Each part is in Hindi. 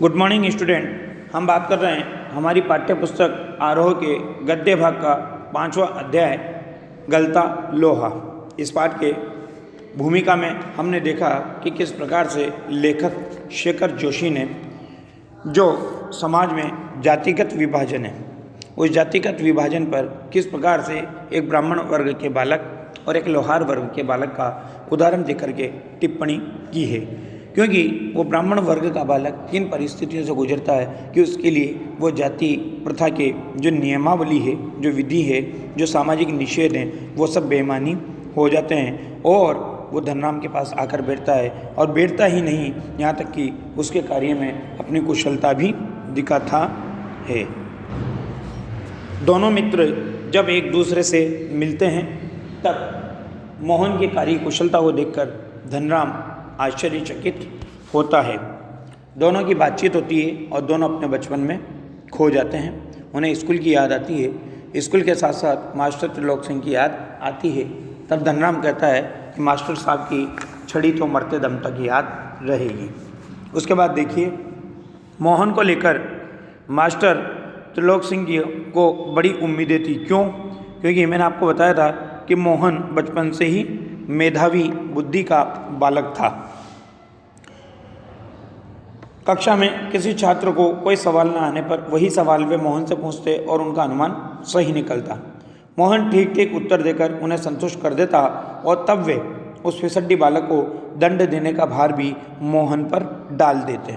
Good morning student. हम बात कर रहे हैं हमारी पाठ्य पुस्तक आरोह के गद्य भाग का 5वां अध्याय गलता लोहा। इस पाठ के भूमिका में हमने देखा कि किस प्रकार से लेखक शेखर जोशी ने जो समाज में जातिगत विभाजन है उस जातिगत विभाजन पर किस प्रकार से एक ब्राह्मण वर्ग के बालक और एक लोहार वर्ग के बालक का उदाहरण देकर के टिप्पणी की है। क्योंकि वो ब्राह्मण वर्ग का बालक किन परिस्थितियों से गुजरता है कि उसके लिए वो जाति प्रथा के जो नियमावली है, जो विधि है, जो सामाजिक निषेध हैं, वो सब बेईमानी हो जाते हैं और वो धनराम के पास आकर बैठता है। और बैठता ही नहीं, यहाँ तक कि उसके कार्य में अपनी कुशलता भी दिखाता है। दोनों मित्र जब एक दूसरे से मिलते हैं तब मोहन की कार्य कुशलता को देखकर धनराम आश्चर्यचकित होता है। दोनों की बातचीत होती है और दोनों अपने बचपन में खो जाते हैं। उन्हें स्कूल की याद आती है। स्कूल के साथ साथ मास्टर त्रिलोक सिंह की याद आती है। तब धनराम कहता है कि मास्टर साहब की छड़ी तो मरते दम तक याद रहेगी। उसके बाद देखिए, मोहन को लेकर मास्टर त्रिलोक सिंह को बड़ी उम्मीदें थी। क्यों? क्योंकि मैंने आपको बताया था कि मोहन बचपन से ही मेधावी बुद्धि का बालक था। कक्षा में किसी छात्र को कोई सवाल न आने पर वही सवाल वे मोहन से पूछते और उनका अनुमान सही निकलता। मोहन ठीक ठीक उत्तर देकर उन्हें संतुष्ट कर देता और तब वे उस फिसड्डी बालक को दंड देने का भार भी मोहन पर डाल देते।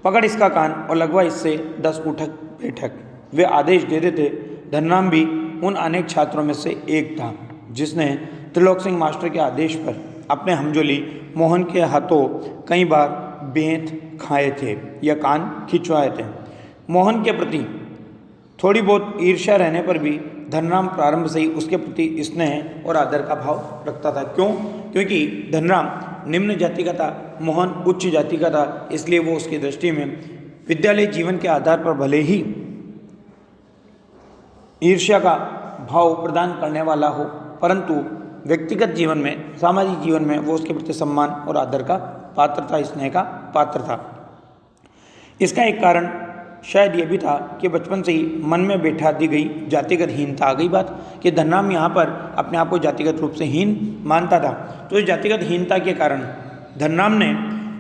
पकड़ इसका कान और लगवा इससे 10 उठक बैठक, वे आदेश दे देते। धनराम भी उन अनेक छात्रों में से एक था जिसने त्रिलोक सिंह मास्टर के आदेश पर अपने हमजोली मोहन के हाथों कई बार बेंत खाए थे या कान खिंचवाए थे। मोहन के प्रति थोड़ी बहुत ईर्ष्या रहने पर भी धनराम प्रारंभ से ही उसके प्रति स्नेह और आदर का भाव रखता था। क्यों? क्योंकि धनराम निम्न जाति का था, मोहन उच्च जाति का था। इसलिए वो उसकी दृष्टि में विद्यालय जीवन के आधार पर भले ही ईर्ष्या का भाव प्रदान करने वाला हो, परंतु व्यक्तिगत जीवन में, सामाजिक जीवन में वो उसके प्रति सम्मान और आदर का पात्र था, स्नेह का पात्र था। इसका एक कारण शायद ये भी था कि बचपन से ही मन में बैठा दी गई जातिगत हीनता। आ गई बात कि धनराम यहाँ पर अपने आप को जातिगत रूप से हीन मानता था। तो इस जातिगत हीनता के कारण धनराम ने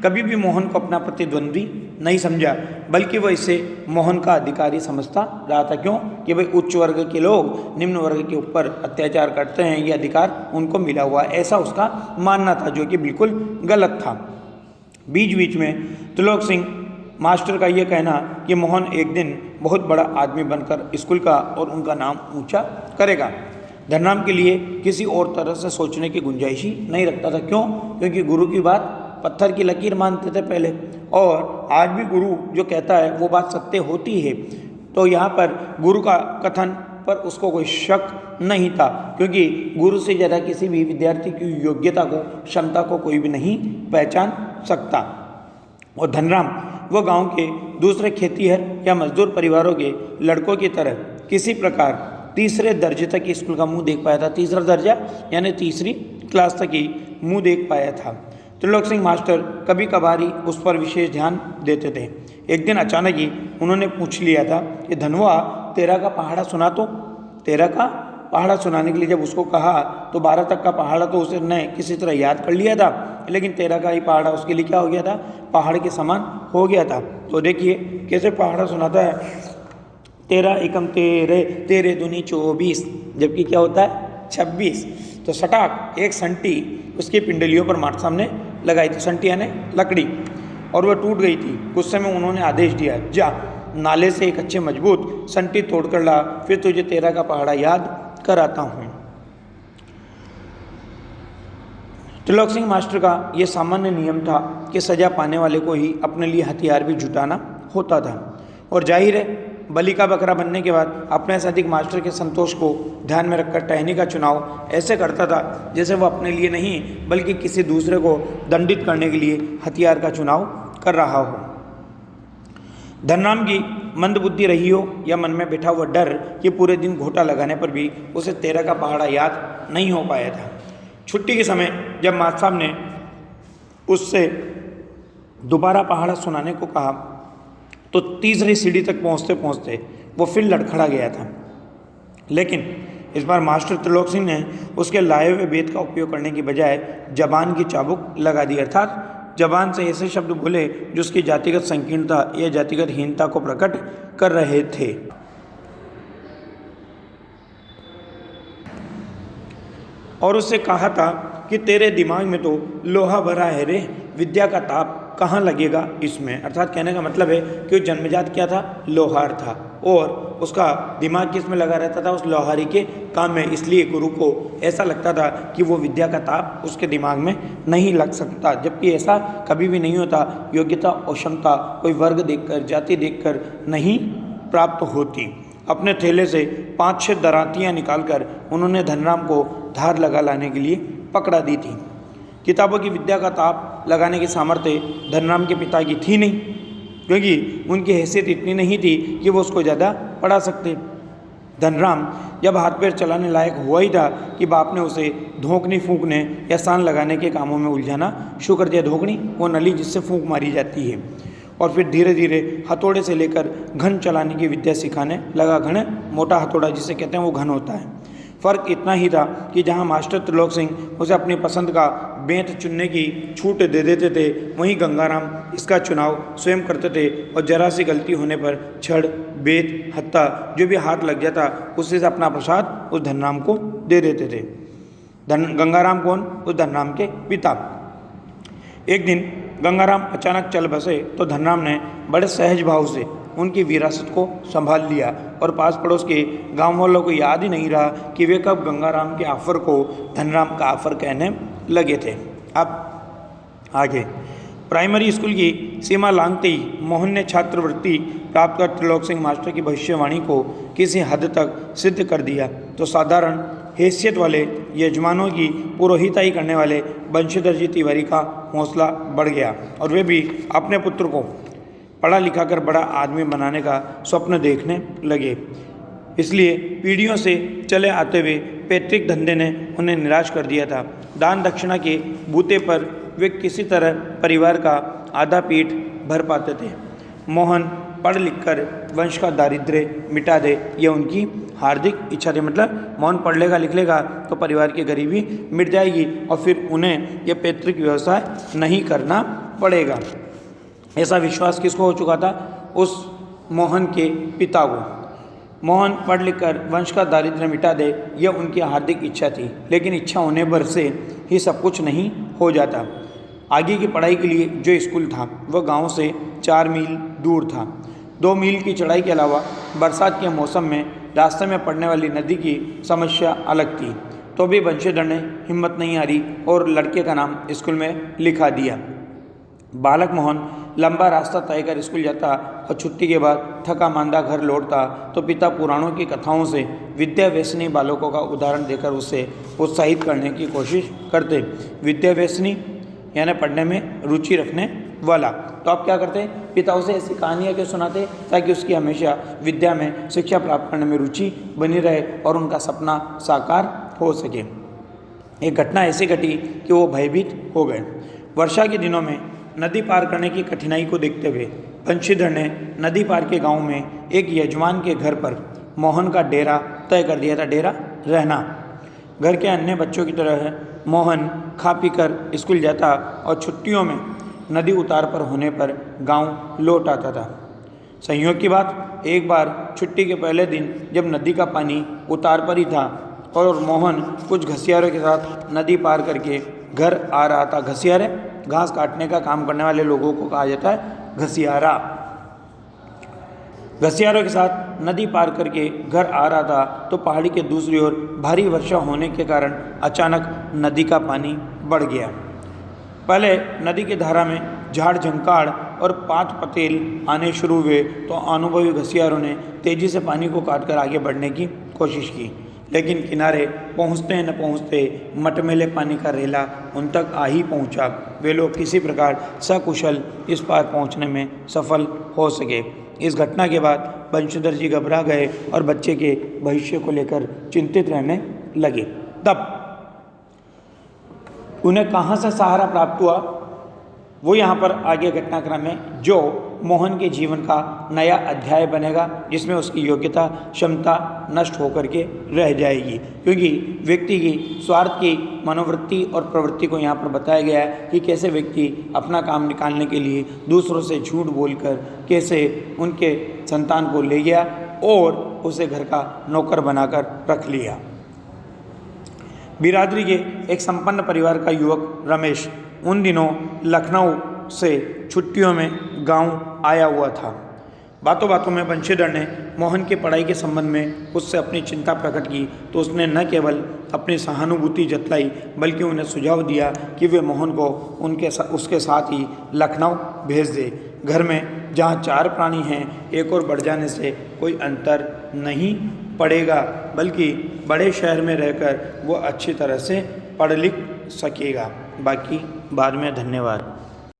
कभी भी मोहन को अपना प्रतिद्वंद्वी नहीं समझा, बल्कि वह इसे मोहन का अधिकारी समझता रहा था। क्यों? कि भाई उच्च वर्ग के लोग निम्न वर्ग के ऊपर अत्याचार करते हैं, ये अधिकार उनको मिला हुआ है, ऐसा उसका मानना था, जो कि बिल्कुल गलत था। बीच बीच में त्रिलोक सिंह मास्टर का ये कहना कि मोहन एक दिन बहुत बड़ा आदमी बनकर स्कूल का और उनका नाम ऊंचा करेगा, धनराम के लिए किसी और तरह से सोचने की गुंजाइश ही नहीं रखता था। क्यों? क्योंकि गुरु की बात पत्थर की लकीर मानते थे पहले, और आज भी गुरु जो कहता है वो बात सत्य होती है। तो यहाँ पर गुरु का कथन पर उसको कोई शक नहीं था, क्योंकि गुरु से ज़्यादा किसी भी विद्यार्थी की योग्यता को, क्षमता को कोई भी नहीं पहचान सकता। और धनराम वो गांव के दूसरे खेतीहर या मजदूर परिवारों के लड़कों की तरह किसी प्रकार तीसरे दर्जे तक स्कूल का मुंह देख पाया था। तीसरा दर्जा यानी तीसरी क्लास तक ही मुंह देख पाया था। त्रिलोक सिंह मास्टर कभी कभार ही उस पर विशेष ध्यान देते थे। एक दिन अचानक ही उन्होंने पूछ लिया था कि धनवा, तेरा का पहाड़ा सुना तो। तेरा का पहाड़ा सुनाने के लिए जब उसको कहा तो 12 तक का पहाड़ा तो उसने किसी तरह याद कर लिया था, लेकिन तेरा का ही पहाड़ा उसके लिए क्या हो गया था? पहाड़ के समान हो गया था। तो देखिए कैसे पहाड़ा सुनाता है, 13 एकम तेरे, तेरे दूनी 24, जबकि क्या होता है 26। तो सटाक एक संटी उसकी पिंडलियों पर माट सामने लगाई थी। संटी यानी लकड़ी, और वह टूट गई थी। गुस्से में उन्होंने आदेश दिया, जा नाले से एक अच्छे मजबूत संटी तोड़कर ला, फिर तुझे तेरा का पहाड़ा याद कराता हूँ। त्रिलोक सिंह मास्टर का यह सामान्य नियम था कि सजा पाने वाले को ही अपने लिए हथियार भी जुटाना होता था। और जाहिर है बलि का बकरा बनने के बाद अपने से अधिक मास्टर के संतोष को ध्यान में रखकर टहनी का चुनाव ऐसे करता था जैसे वह अपने लिए नहीं बल्कि किसी दूसरे को दंडित करने के लिए हथियार का चुनाव कर रहा हो। धनराम की मंदबुद्धि रही हो या मन में बैठा हुआ डर कि पूरे दिन घोटा लगाने पर भी उसे तेरा का पहाड़ा याद नहीं हो पाया था। छुट्टी के समय जब मास्टर साहब ने उससे दोबारा पहाड़ा सुनाने को कहा तो तीसरी सीढ़ी तक पहुंचते पहुंचते वो फिर लड़खड़ा गया था। लेकिन इस बार मास्टर त्रिलोक सिंह ने उसके लाए हुए वेद का उपयोग करने की बजाय जबान की चाबुक लगा दी, अर्थात जबान से ऐसे शब्द बोले जो उसकी जातिगत संकीर्णता या जातिगत हीनता को प्रकट कर रहे थे। और उससे कहा था कि तेरे दिमाग में तो लोहा भरा है रे, विद्या का ताप कहाँ लगेगा इसमें। अर्थात कहने का मतलब है कि वो जन्मजात क्या था, लोहार था, और उसका दिमाग किस में लगा रहता था, उस लोहारी के काम में। इसलिए गुरु को ऐसा लगता था कि वो विद्या का ताप उसके दिमाग में नहीं लग सकता, जबकि ऐसा कभी भी नहीं होता। योग्यता और क्षमता कोई वर्ग देखकर, जाति देखकर नहीं प्राप्त होती। अपने थैले से 5-6 दरातियाँ निकालकर उन्होंने धनराम को धार लगा लाने के लिए पकड़ा दी थी। किताबों की विद्या का ताप लगाने की सामर्थ्य धनराम के पिता की थी नहीं, क्योंकि उनकी हैसियत इतनी नहीं थी कि वो उसको ज़्यादा पढ़ा सकते। धनराम जब हाथ पैर चलाने लायक हुआ ही था कि बाप ने उसे धोकनी फूंकने या सान लगाने के कामों में उलझाना शुरू कर दिया। धोकनी वो नली जिससे फूंक मारी जाती है। और फिर धीरे धीरे हथौड़े से लेकर घन चलाने की विद्या सिखाने लगा। घन मोटा हथौड़ा जिसे कहते हैं वो घन होता है। फ़र्क इतना ही था कि जहां मास्टर त्रिलोक सिंह उसे अपनी पसंद का बेंत चुनने की छूट दे देते थे, वहीं गंगाराम इसका चुनाव स्वयं करते थे। और जरा सी गलती होने पर छड़, बेत, हत्ता जो भी हाथ लग जाता उससे से अपना प्रसाद उस धनराम को दे देते थे। गंगाराम कौन? उस धनराम के पिता। एक दिन गंगाराम अचानक चल बसे तो धनराम ने बड़े सहज भाव से उनकी विरासत को संभाल लिया, और पास पड़ोस के गांव वालों को याद ही नहीं रहा कि वे कब गंगाराम के आफर को धनराम का आफर कहने लगे थे। अब आगे प्राइमरी स्कूल की सीमा लांघते ही मोहन ने छात्रवृत्ति प्राप्त कर त्रिलोक सिंह मास्टर की भविष्यवाणी को किसी हद तक सिद्ध कर दिया। तो साधारण हैसियत वाले यजमानों की पुरोहिताई करने वाले बंशीधर जी तिवारी का हौसला बढ़ गया, और वे भी अपने पुत्र को पढ़ा लिखा कर बड़ा आदमी बनाने का स्वप्न देखने लगे। इसलिए पीढ़ियों से चले आते हुए पैतृक धंधे ने उन्हें निराश कर दिया था। दान दक्षिणा के बूते पर वे किसी तरह परिवार का आधा पेट भर पाते थे। मोहन पढ़ लिख कर वंश का दारिद्र्य मिटा दे, यह उनकी हार्दिक इच्छा थी। मतलब मोहन पढ़ लेगा लिख लेगा तो परिवार की गरीबी मिट जाएगी और फिर उन्हें यह पैतृक व्यवसाय नहीं करना पड़ेगा। ऐसा विश्वास किसको हो चुका था? उस मोहन के पिता को। मोहन पढ़ लिख कर वंश का दारिद्र्य मिटा दे, यह उनकी हार्दिक इच्छा थी। लेकिन इच्छा होने भर से ही सब कुछ नहीं हो जाता। आगे की पढ़ाई के लिए जो स्कूल था वह गांव से 4 मील दूर था। 2 मील की चढ़ाई के अलावा बरसात के मौसम में रास्ते में पड़ने वाली नदी की समस्या अलग थी। तो भी बंशीधर ने हिम्मत नहीं हारी और लड़के का नाम स्कूल में लिखा दिया। बालक मोहन लंबा रास्ता तय कर स्कूल जाता और छुट्टी के बाद थका मांदा घर लौटता तो पिता पुराणों की कथाओं से विद्या व्यसनी बालकों का उदाहरण देकर उसे उत्साहित करने की कोशिश करते। विद्या व्यसनी यानी पढ़ने में रुचि रखने वाला। तो आप क्या करते? पिता उसे ऐसी कहानियाँ क्यों सुनाते ताकि उसकी हमेशा विद्या में शिक्षा प्राप्त करने में रुचि बनी रहे और उनका सपना साकार हो सके। एक घटना ऐसी घटी कि वो भयभीत हो गए। वर्षा के दिनों में नदी पार करने की कठिनाई को देखते हुए बंशीधर ने नदी पार के गांव में एक यजमान के घर पर मोहन का डेरा तय कर दिया था। डेरा रहना। घर के अन्य बच्चों की तरह है मोहन खा पी कर स्कूल जाता और छुट्टियों में नदी उतार पर होने पर गांव लौट आता था। संयोग की बात, एक बार छुट्टी के पहले दिन जब नदी का पानी उतार पर ही था और मोहन कुछ घसियारों के साथ नदी पार करके घर आ रहा था। घसियारे घास काटने का काम करने वाले लोगों को कहा जाता है घसियारा। घसियारों के साथ नदी पार करके घर आ रहा था तो पहाड़ी के दूसरी ओर भारी वर्षा होने के कारण अचानक नदी का पानी बढ़ गया। पहले नदी की धारा में झाड़ झंकाड़ और पात पतेल आने शुरू हुए तो अनुभवी घसियारों ने तेजी से पानी को काटकर आगे बढ़ने की कोशिश की, लेकिन किनारे पहुँचते न पहुँचते मटमैले पानी का रेला उन तक आ ही पहुँचा। वे लोग किसी प्रकार सकुशल इस पार पहुँचने में सफल हो सके। इस घटना के बाद बंशीधर जी घबरा गए और बच्चे के भविष्य को लेकर चिंतित रहने लगे। तब उन्हें कहाँ से सहारा प्राप्त हुआ? वो यहाँ पर आगे घटनाक्रम में जो मोहन के जीवन का नया अध्याय बनेगा, जिसमें उसकी योग्यता क्षमता नष्ट होकर के रह जाएगी, क्योंकि व्यक्ति की स्वार्थ की मनोवृत्ति और प्रवृत्ति को यहाँ पर बताया गया है कि कैसे व्यक्ति अपना काम निकालने के लिए दूसरों से झूठ बोलकर कैसे उनके संतान को ले गया और उसे घर का नौकर बनाकर रख लिया। बिरादरी के एक संपन्न परिवार का युवक रमेश उन दिनों लखनऊ से छुट्टियों में गांव आया हुआ था। बातों बातों में बंशीधर ने मोहन की पढ़ाई के संबंध में उससे अपनी चिंता प्रकट की तो उसने न केवल अपनी सहानुभूति जतलाई बल्कि उन्हें सुझाव दिया कि वे मोहन को उसके साथ ही लखनऊ भेज दे। घर में जहाँ 4 प्राणी हैं, एक और बढ़ जाने से कोई अंतर नहीं पड़ेगा, बल्कि बड़े शहर में रहकर वो अच्छी तरह से पढ़ लिख सकेगा। बाकी बाद में। धन्यवाद।